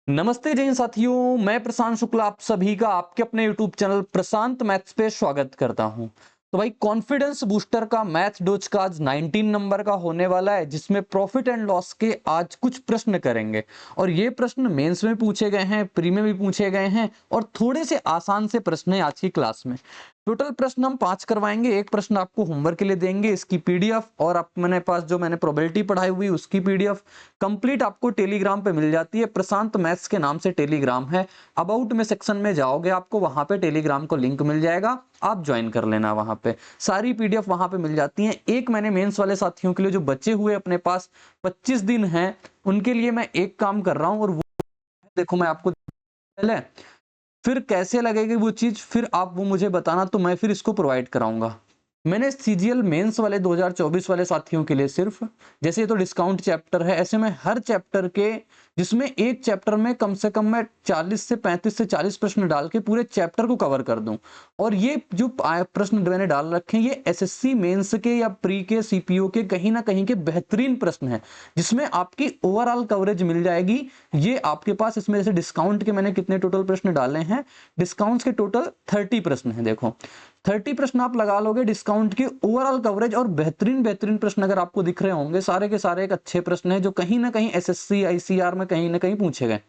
नमस्ते जैन साथियों, मैं प्रशांत शुक्ला आप सभी का आपके अपने YouTube चैनल प्रशांत मैथ्स पे स्वागत करता हूं। तो भाई कॉन्फिडेंस बूस्टर का मैथ डोज का आज 19 नंबर का होने वाला है, जिसमें प्रॉफिट एंड लॉस के आज कुछ प्रश्न करेंगे। और ये प्रश्न मेंस में पूछे गए हैं, प्री में भी पूछे गए हैं और थोड़े से आसान से प्रश्न है आज की क्लास में। टोटल प्रश्न हम 5 करवाएंगे। एक प्रश्न आपको होमवर्क के लिए देंगे, इसकी पीडीएफ और आप मेरे पास जो मैंने प्रोबेबिलिटी पढ़ाई हुई उसकी पीडीएफ कंप्लीट आपको टेलीग्राम पे मिल जाती है। प्रशांत मैथ्स के नाम से टेलीग्राम है। अबाउट में सेक्शन में जाओगे, आपको वहां पे टेलीग्राम को लिंक मिल जाएगा, आप ज्वाइन कर लेना। वहां पे सारी पीडीएफ वहां पे मिल जाती हैं। एक मैंने मेंस वाले साथियों के लिए जो बचे हुए अपने पास 25 दिन हैं, उनके लिए मैं एक काम कर रहा हूं, और वो देखो मैं आपको पहले फिर कैसे लगेगी वो चीज, फिर आप वो मुझे बताना, तो मैं फिर इसको प्रोवाइड कराऊंगा। मैंने सीजीएल मेंस वाले 2024 वाले साथियों के लिए सिर्फ, जैसे ये तो डिस्काउंट चैप्टर है, ऐसे में हर चैप्टर के, जिसमें एक चैप्टर में कम से कम मैं 40 से 35 से 40 प्रश्न डाल के पूरे चैप्टर को कवर कर दूं। और ये जो प्रश्न मैंने डाल रखे हैं, ये एसएससी मेंस के या प्री के सीपीओ के कहीं ना कहीं के बेहतरीन प्रश्न हैं, जिसमें आपकी ओवरऑल कवरेज मिल जाएगी। ये आपके पास इसमें जैसे डिस्काउंट के मैंने कितने टोटल प्रश्न डाले हैं, डिस्काउंट के टोटल 30 प्रश्न हैं। देखो 30 प्रश्न आप लगा लोगे, डिस्काउंट की ओवरऑल कवरेज और बेहतरीन बेहतरीन प्रश्न अगर आपको दिख रहे होंगे, सारे के सारे एक अच्छे प्रश्न हैं जो कहीं ना कहीं एसएससी आईसीआर में कहीं ना कहीं पूछे गए।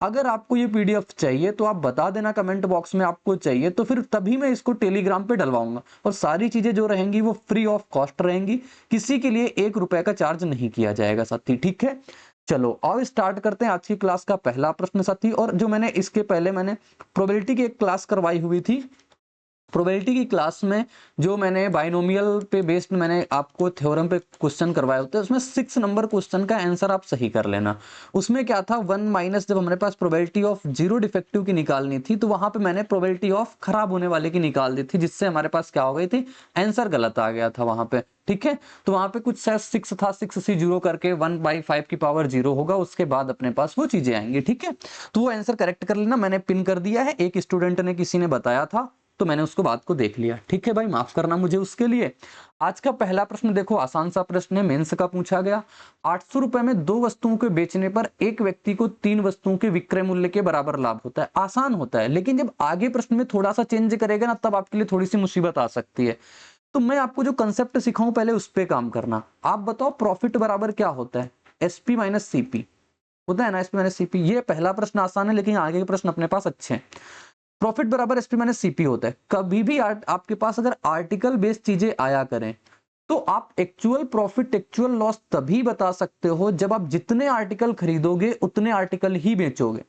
अगर आपको ये पीडीएफ चाहिए तो आप बता देना कमेंट बॉक्स में आपको चाहिए, तो फिर तभी मैं इसको टेलीग्राम पे डलवाऊंगा। और सारी चीजें जो रहेंगी वो फ्री ऑफ कॉस्ट रहेंगी, किसी के लिए 1 रुपए का चार्ज नहीं किया जाएगा साथी, ठीक है। चलो आओ स्टार्ट करते हैं आज की क्लास का पहला प्रश्न साथी। और जो मैंने इसके पहले मैंने प्रोबेबिलिटी की एक क्लास करवाई हुई थी, प्रोबेबिलिटी की क्लास में जो मैंने बाइनोमियल पे बेस्ड मैंने आपको थ्योरम पे क्वेश्चन करवाए होते हैं, उसमें 6 नंबर क्वेश्चन का आंसर आप सही कर लेना। उसमें क्या था, 1 माइनस जब हमारे पास प्रोबेबिलिटी ऑफ जीरो डिफेक्टिव की निकालनी थी, तो वहां पे मैंने प्रोबेबिलिटी ऑफ खराब होने वाले की निकाल दी थी, जिससे हमारे पास क्या हो गई थी, आंसर गलत आ गया था वहां पे, ठीक है। तो वहां पे कुछ शायद 6 था, 6 से 0 करके 1/5 की पावर 0 होगा, उसके बाद अपने पास वो चीजें आएंगी, ठीक है। तो वो आंसर करेक्ट कर लेना, मैंने पिन कर दिया है। एक स्टूडेंट ने किसी ने बताया था, तो मैंने उसको बात को देख लिया, ठीक है भाई, माफ करना मुझे उसके लिए। आज का पहला प्रश्न देखो, आसान सा प्रश्न है, मेंस का पूछा गया। 800 रुपए में 2 वस्तुओं के बेचने पर एक व्यक्ति को 3 वस्तुओं के विक्रय मूल्य के बराबर लाभ होता है। आसान होता है, लेकिन जब आगे प्रश्न में थोड़ा सा चेंज करेगा ना, तब आपके लिए थोड़ी सी मुसीबत आ सकती है। तो मैं आपको जो कंसेप्ट सिखाऊं, पहले उस पर काम करना। आप बताओ प्रॉफिट बराबर क्या होता है, एसपी माइनस सीपी होता है ना, एसपी माइनस सीपी। ये पहला प्रश्न आसान है, लेकिन आगे के प्रश्न अपने पास अच्छे हैं। प्रॉफिट बराबर एसपी माइनस सीपी होता है। कभी भी आपके पास अगर आर्टिकल बेस्ड चीजें आया करें, तो आप एक्चुअल प्रॉफिट एक्चुअल लॉस तभी बता सकते हो जब आप जितने आर्टिकल खरीदोगे उतने आर्टिकल ही बेचोगे।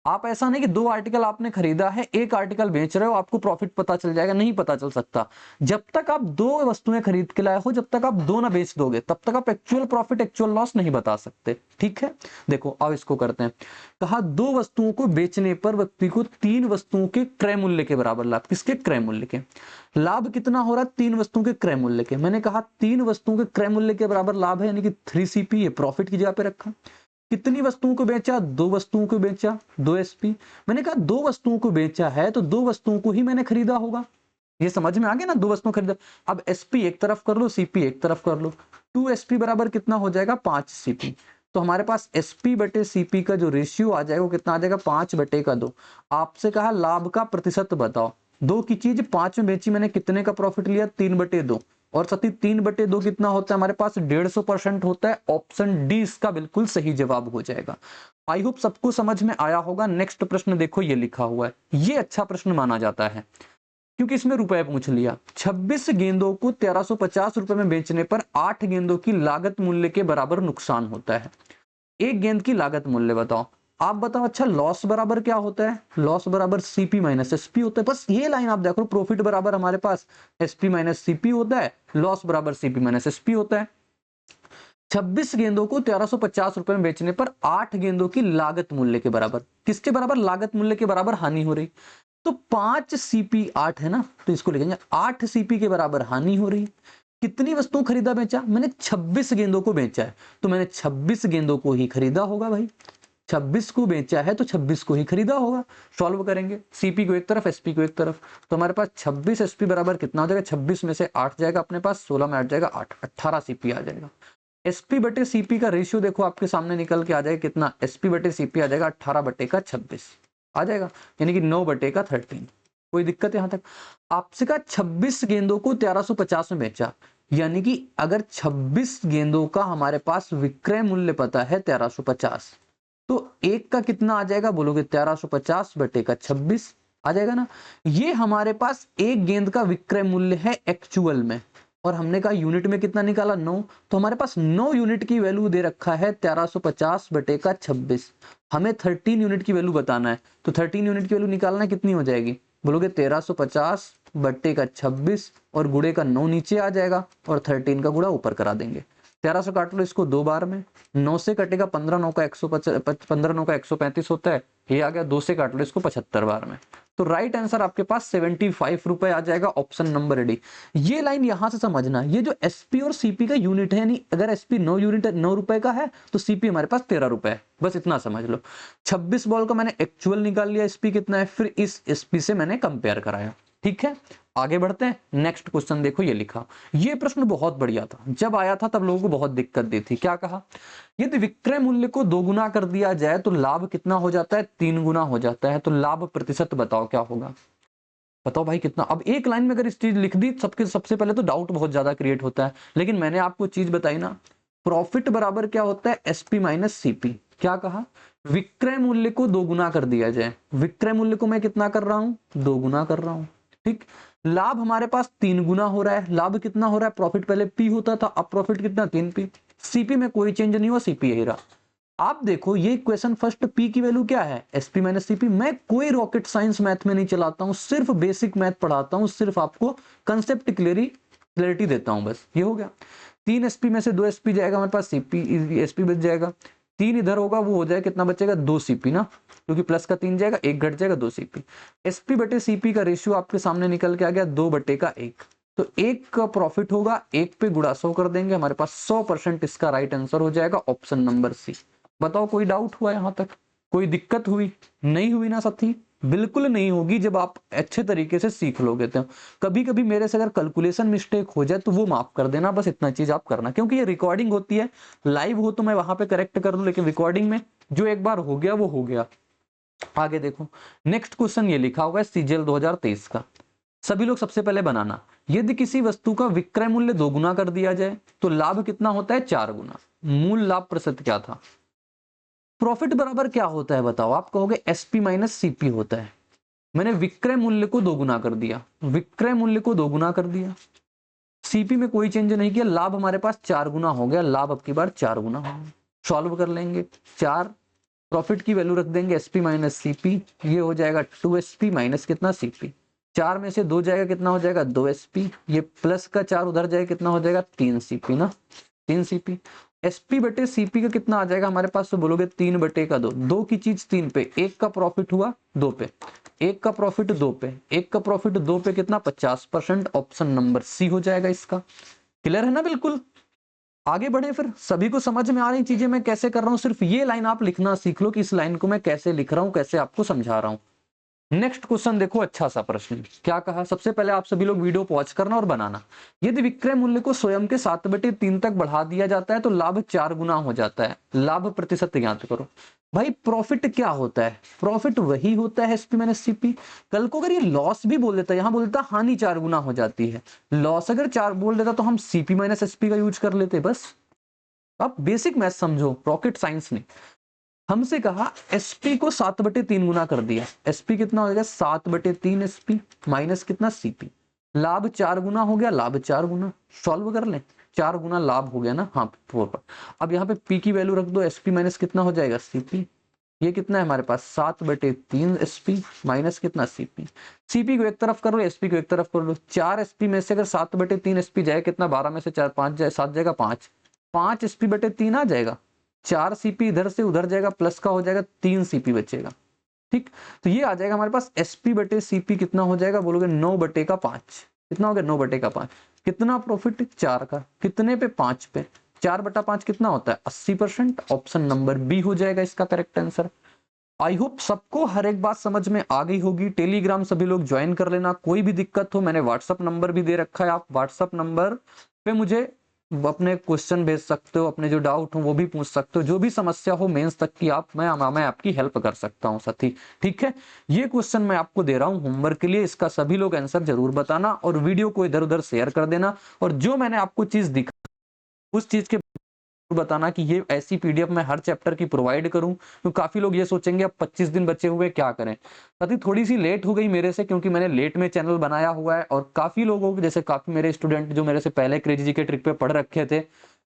आप ऐसा नहीं कि 2 आर्टिकल आपने खरीदा है, 1 आर्टिकल बेच रहे हो, आपको प्रॉफिट पता चल जाएगा, नहीं पता चल सकता। जब तक आप 2 वस्तुएं खरीद के लाए हो, जब तक आप 2 ना बेच दोगे, तब तक आप एक्चुअल प्रॉफिट एक्चुअल लॉस नहीं बता सकते, ठीक है। देखो अब इसको करते हैं। कहा 2 वस्तुओं को बेचने पर व्यक्ति को 3 वस्तुओं के क्रय मूल्य के बराबर लाभ। किसके क्रय मूल्य के? लाभ कितना हो रहा है? 3 वस्तुओं के क्रय मूल्य के। मैंने कहा 3 वस्तुओं के क्रय मूल्य के बराबर लाभ है, यानी कि 3CP, ये प्रॉफिट की जगह पे रखा। कितनी वस्तुओं को बेचा? 2 वस्तुओं को बेचा, 2 एसपी। मैंने कहा 2 वस्तुओं को बेचा है, तो 2 वस्तुओं को ही मैंने खरीदा होगा। ये समझ में आ गया ना, 2 वस्तुओं खरीदा। अब एसपी एक तरफ कर लो, सीपी एक तरफ कर लो। 2 एसपी बराबर कितना हो जाएगा? 5 सीपी। तो हमारे पास एसपी बटे सीपी का जो रेशियो आ जाएगा वो कितना आ जाएगा? 5/2। आपसे कहा लाभ का प्रतिशत बताओ। 2 की चीज 5 में बेची मैंने, कितने का प्रॉफिट लिया? 3/2। और साथ ही 3/2 कितना होता है हमारे पास? 150% होता है। ऑप्शन डी इसका बिल्कुल सही जवाब हो जाएगा। आई होप सबको समझ में आया होगा। नेक्स्ट प्रश्न देखो, ये लिखा हुआ है, ये अच्छा प्रश्न माना जाता है क्योंकि इसमें रुपए पूछ लिया। 26 गेंदों को 1350 रुपए में बेचने पर 8 गेंदों की लागत मूल्य के बराबर नुकसान होता है। एक गेंद की लागत मूल्य बताओ। आप बताओ। अच्छा, लॉस बराबर क्या होता है? लॉस बराबर सीपी माइनस एसपी होता है। बस ये लाइन आप देखो, प्रॉफिट बराबर हमारे पास एसपी माइनस सीपी होता है, लॉस बराबर सीपी माइनस एसपी होता है। 26 गेंदों को 1350 रुपए में बेचने पर 8 गेंदों की लागत मूल्य के बराबर। किसके बराबर? लागत मूल्य के बराबर हानि हो रही। तो 5 सीपी 8 है ना, तो इसको लिखेंगे 8 सीपी के बराबर हानि हो रही। कितनी वस्तुओं खरीदा बेचा? मैंने 26 गेंदों को बेचा है, तो मैंने 26 गेंदों को ही खरीदा होगा भाई। 26 को बेचा है तो 26 को ही खरीदा होगा। सॉल्व करेंगे, सीपी को एक तरफ, एसपी को एक तरफ, तो हमारे पास 26 एसपी बराबर कितना हो जाएगा? 26 में से 8 जाएगा अपने पास, 16 में 8 जाएगा, 8, 18 सीपी आ जाएगा। एसपी बटे सीपी का रेशियो देखो आपके सामने निकल के आ जाएगा कितना, एसपी बटे सीपी आ जाएगा 18 बटे का 26 आ जाएगा, यानी कि 9 बटे का 13। कोई दिक्कत यहां तक? आपसे का 26 गेंदों को 1350 में बेचा, यानी कि अगर 26 गेंदों का हमारे पास विक्रय मूल्य पता है 1350, तो एक का कितना आ जाएगा बोलोगे, 1350 बटे का 26 आ जाएगा ना। ये हमारे पास एक गेंद का विक्रय मूल्य है एक्चुअल में, और हमने कहा यूनिट में कितना निकाला 9, तो हमारे पास 9 यूनिट की वैल्यू दे रखा है 1350 बटे का 26। हमें 13 यूनिट की वैल्यू बताना है, तो 13 यूनिट की वैल्यू निकालना कितनी हो जाएगी बोलोगे, 1350 बटे का 26 और गुड़े का 9 नीचे आ जाएगा और 13 का गुड़ा ऊपर करा देंगे। 1300 काट लो इसको 2 बार में, 9 से कटेगा 15, 9 का 15 9 का 135 होता है, ये आ गया। 2 से काट लो इसको 75 बार में, तो राइट आंसर आपके पास 75 रुपए आ जाएगा, ऑप्शन नंबर डी। ये लाइन यहां से समझना, ये जो एसपी और सीपी का यूनिट है, यानी अगर एसपी 9 यूनिट 9 रुपए का है तो सीपी हमारे पास 13 रुपए है, बस इतना समझ लो। 26 बॉल का मैंने एक्चुअल निकाल लिया, एसपी कितना है, फिर इस एसपी से मैंने कंपेयर कराया। ठीक है, आगे बढ़ते हैं। नेक्स्ट क्वेश्चन देखो, ये लिखा, ये प्रश्न बहुत बढ़िया था, जब आया था तब लोगों को बहुत दिक्कत दी थी। क्या कहा, यदि विक्रय मूल्य को 2 गुना कर दिया जाए तो लाभ कितना हो जाता है, 3 गुना हो जाता है, तो लाभ प्रतिशत बताओ क्या होगा। बताओ भाई कितना। अब एक लाइन में अगर इस चीज लिख दी सबसे पहले तो डाउट बहुत ज्यादा क्रिएट होता है, लेकिन मैंने आपको चीज बताई ना, प्रॉफिट बराबर क्या होता है, एसपी माइनस सीपी। क्या कहा, विक्रय मूल्य को 2 गुना कर दिया जाए, विक्रय मूल्य को मैं कितना कर रहा हूं, 2 गुना कर रहा हूं। ठीक, लाभ हमारे पास 3 गुना हो रहा है, लाभ कितना हो रहा है, प्रॉफिट पहले पी होता था, अब प्रॉफिट कितना 3p। सीपी में कोई चेंज नहीं हुआ, सीपी यही रहा। आप देखो ये क्वेश्चन फर्स्ट पी की वैल्यू क्या है, एसपी माइनस सीपी। मैं कोई रॉकेट साइंस मैथ में नहीं चलाता हूं, सिर्फ बेसिक मैथ पढ़ाता हूं, सिर्फ आपको कंसेप्ट क्लियरिटी देता हूं, बस ये हो गया। 3 एसपी में से 2 एसपी जाएगा हमारे पास, सीपी एसपी बच जाएगा, 3 इधर होगा, वो हो जाएगा कितना बचेगा, 2 सीपी ना, क्योंकि प्लस का 3 जाएगा, 1 घट जाएगा, 2 सीपी। एसपी बटे सीपी का रेशियो आपके सामने निकल के आ गया 2 बटे का 1, तो 1 का प्रॉफिट होगा, 1 पे गुड़ा 100 कर देंगे, हमारे पास 100% इसका राइट आंसर हो जाएगा, ऑप्शन नंबर सी। बताओ कोई डाउट हुआ यहां तक, कोई दिक्कत हुई, नहीं हुई ना साथी, बिल्कुल नहीं होगी जब आप अच्छे तरीके से सीख लोगे। तो कभी कभी मेरे से अगर कैलकुलेशन मिस्टेक हो जाए तो वो माफ कर देना, बस इतना चीज आप करना, क्योंकि ये रिकॉर्डिंग होती है, लाइव हो तो मैं वहां पे करेक्ट कर दूं, लेकिन रिकॉर्डिंग में जो एक बार हो गया वो हो गया। आगे देखो, नेक्स्ट क्वेश्चन ये लिखा हुआ है सीजीएल 2023 का, सभी लोग सबसे पहले बनाना, यदि किसी वस्तु का विक्रय मूल्य 2 गुना कर दिया जाए तो लाभ कितना होता है, 4 गुना। मूल लाभ प्रतिशत क्या था, प्रॉफिट बराबर क्या होता है बताओ, आप कहोगे एसपी माइनस सीपी होता है। मैंने विक्रय मूल्य को 2 गुना कर दिया, विक्रय मूल्य को 2 गुना कर दिया, सीपी में कोई चेंज नहीं किया, लाभ हमारे पास 4 गुना हो गया, लाभ अब की बार 4 गुना हो गया। सॉल्व कर लेंगे, 4 प्रॉफिट की वैल्यू रख देंगे एसपी माइनस सीपी, ये हो जाएगा 2 एसपी माइनस कितना सीपी, 4 में से 2 जाएगा कितना हो जाएगा 2 एसपी, ये प्लस का 4 उधर जाएगा कितना हो जाएगा 3 सीपी ना, 3 सीपी। एसपी बटे सीपी का कितना आ जाएगा हमारे पास, तो बोलोगे 3 बटे का 2, 2 की चीज 3 पे, 1 का प्रॉफिट हुआ 2 पे, 1 का प्रॉफिट 2 पे, 1 का प्रॉफिट 2 पे कितना 50%, ऑप्शन नंबर सी हो जाएगा इसका। क्लियर है ना बिल्कुल। आगे बढ़े फिर, सभी को समझ में आ रही चीजें मैं कैसे कर रहा हूं, सिर्फ ये लाइन आप लिखना सीख लो कि इस लाइन को मैं कैसे लिख रहा हूं, कैसे आपको समझा रहा हूं। नेक्स्ट क्वेश्चन देखो, अच्छा सा प्रश्न, क्या कहा, सबसे पहले आप सभी लोग वीडियो पॉज करना और बनाना। यदि विक्रय मूल्य को स्वयं के 7/3 तक बढ़ा दिया जाता है तो लाभ 4 गुना हो जाता है, लाभ प्रतिशत ज्ञात करो। भाई प्रॉफिट क्या होता है, प्रॉफिट वही होता है एसपी माइनस सीपी। कल को अगर ये लॉस भी बोल देता है, यहां बोल देता हानि 4 गुना हो जाती है, लॉस अगर 4 बोल देता तो हम सीपी माइनस एसपी का यूज कर लेते, बस। आप बेसिक मैथ समझो, रॉकेट साइंस नहीं। हमसे कहा एसपी को 7/3 गुना कर दिया, एसपी कितना हो जाएगा 7/3 एसपी माइनस कितना सीपी, लाभ 4 गुना हो गया, लाभ 4 गुना, सॉल्व कर लें, 4 गुना लाभ हो गया ना, हाँ 4 पर। अब यहाँ पे पी की वैल्यू रख दो, एसपी माइनस कितना हो जाएगा सीपी, ये कितना है हमारे पास 7/3 एसपी माइनस कितना सीपी, सीपी को एक तरफ कर लो, एसपी को एक तरफ कर लो, 4 एसपी में से अगर 7/3 एसपी जाए कितना, 12 में से 4 5 जाए 7 जाएगा 5 एसपी/3 आ जाएगा, 4 सीपी इधर से उधर जाएगा, प्लस का हो जाएगा 3 सीपी बचेगा। ठीक, तो ये आ जाएगा हमारे पास एसपी बटे सीपी कितना हो जाएगा, बोलोगे 9/5, कितना हो गया 9/5, कितना प्रॉफिट 4 का, कितने पे 5 पे, 4/5 कितना होता है 80%, ऑप्शन नंबर बी हो जाएगा इसका करेक्ट आंसर। आई होप सबको हर एक बात समझ में आ गई होगी। टेलीग्राम सभी लोग ज्वाइन कर लेना, कोई भी दिक्कत हो मैंने व्हाट्सअप नंबर भी दे रखा है, आप व्हाट्सअप नंबर पे मुझे अपने क्वेश्चन भेज सकते हो, अपने जो डाउट हो वो भी पूछ सकते हो, जो भी समस्या हो मेंस तक की मैं आपकी हेल्प कर सकता हूं साथी। ठीक है, ये क्वेश्चन मैं आपको दे रहा हूं होमवर्क के लिए, इसका सभी लोग आंसर जरूर बताना और वीडियो को इधर उधर शेयर कर देना। और जो मैंने आपको चीज दिखा उस चीज के बताना कि ये ऐसी पीडीएफ मैं हर चैप्टर की प्रोवाइड करूं। तो काफी लोग ये सोचेंगे अब 25 दिन बचे हुए क्या करें। साथी थोड़ी सी लेट हो गई मेरे से, क्योंकि मैंने लेट में चैनल बनाया हुआ है और काफी लोगों के जैसे काफी मेरे स्टूडेंट जो मेरे से पहले क्रेजी जी के ट्रिक पे पढ़ रखे थे,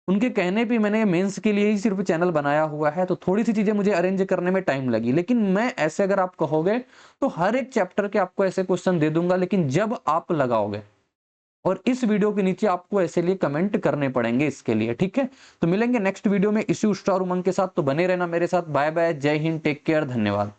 उनके कहने पे मैंने मेंस के लिए ही सिर्फ चैनल बनाया हुआ है, तो थोड़ी सी चीजें मुझे अरेंज करने में टाइम लगी। लेकिन मैं ऐसे अगर आप कहोगे तो हर एक चैप्टर के आपको ऐसे क्वेश्चन दे दूंगा, लेकिन जब आप लगाओगे और इस वीडियो के नीचे आपको ऐसे लिए कमेंट करने पड़ेंगे इसके लिए। ठीक है, तो मिलेंगे नेक्स्ट वीडियो में इसी स्टार उमंग के साथ, तो बने रहना मेरे साथ। बाय बाय, जय हिंद, टेक केयर, धन्यवाद।